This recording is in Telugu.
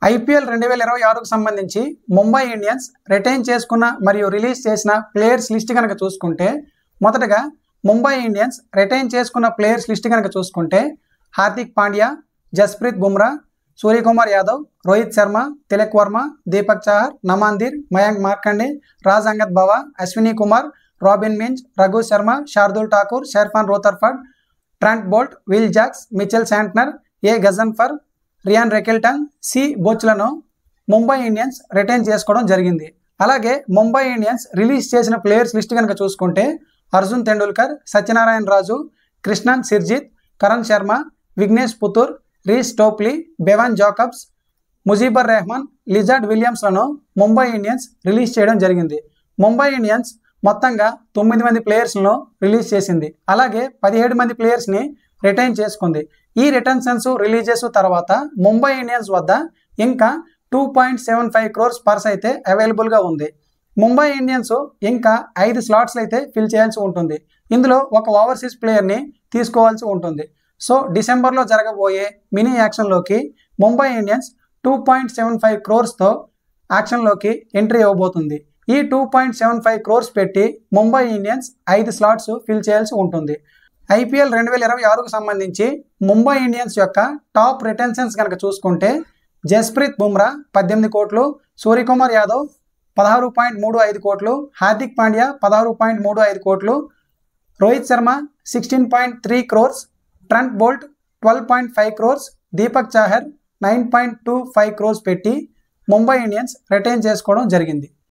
ఐపీఎల్ 2026కు సంబంధించి ముంబై ఇండియన్స్ రిటైన్ చేసుకున్న మరియు రిలీజ్ చేసిన ప్లేయర్స్ లిస్ట్ కనుక చూసుకుంటే, మొదటగా ముంబై ఇండియన్స్ రిటైన్ చేసుకున్న ప్లేయర్స్ లిస్ట్ కనుక చూసుకుంటే Hardik Pandya, Jasprit Bumrah, Suryakumar Yadav, Rohit Sharma, Tilak Varma, Deepak Chahar, నమాందీర్, Mayank Markande, Raj Angad Bawa, Ashwani Kumar, Robin Minz, Raghu Sharma, Shardul Thakur, Sherfane Rutherford, Trent Boult, Will Jacks, Mitchell Santner, A Ghazanfar, Ryan Rickelton, C బోచ్లను ముంబై ఇండియన్స్ రిటైన్ చేసుకోవడం జరిగింది. అలాగే ముంబై ఇండియన్స్ రిలీజ్ చేసిన ప్లేయర్స్ లిస్ట్ కనుక చూసుకుంటే Arjun Tendulkar, Satyanarayana Raju, Krishnan Shrijith, Karn Sharma, Vignesh Puthur, Reece Topley, Bevon Jacobs, Mujeeb Rahman, Lizaad విలియమ్స్లను ముంబై ఇండియన్స్ రిలీజ్ చేయడం జరిగింది. ముంబై ఇండియన్స్ మొత్తంగా 9 మంది ప్లేయర్స్లను రిలీజ్ చేసింది. అలాగే 17 మంది ప్లేయర్స్ని రిటైన్ చేసుకుంది. ఈ రిటెన్షన్స్ రిలీజెస్ తర్వాత ముంబై ఇండియన్స్ వద్ద ఇంకా 2.75 crores పర్స్ అయితే అవైలబుల్గా ఉంది. ముంబై ఇండియన్స్ ఇంకా 5 స్లాట్స్ అయితే ఫిల్ చేయాల్సి ఉంటుంది. ఇందులో ఒక ఓవర్సీస్ ప్లేయర్ని తీసుకోవాల్సి ఉంటుంది. సో డిసెంబర్లో జరగబోయే మినీ యాక్షన్లోకి ముంబై ఇండియన్స్ 2.75 crores యాక్షన్లోకి ఎంట్రీ ఇవ్వబోతుంది. ఈ 2.75 crores పెట్టి ముంబై ఇండియన్స్ 5 స్లాట్స్ ఫిల్ చేయాల్సి ఉంటుంది. ఐపీఎల్ 2026కు సంబంధించి ముంబై ఇండియన్స్ యొక్క టాప్ రిటెన్షన్స్ కనుక చూసుకుంటే జస్ప్రీత్ బుమ్రా 18 కోట్లు, సూర్యకుమార్ యాదవ్ 16.35 కోట్లు, హార్దిక్ పాండ్యా 16.35 కోట్లు, Rohit Sharma 16.3 crores, Trent Boult 12.5 crores, Deepak Chahar 9.25 crores పెట్టి ముంబై ఇండియన్స్ రిటైన్ చేసుకోవడం జరిగింది.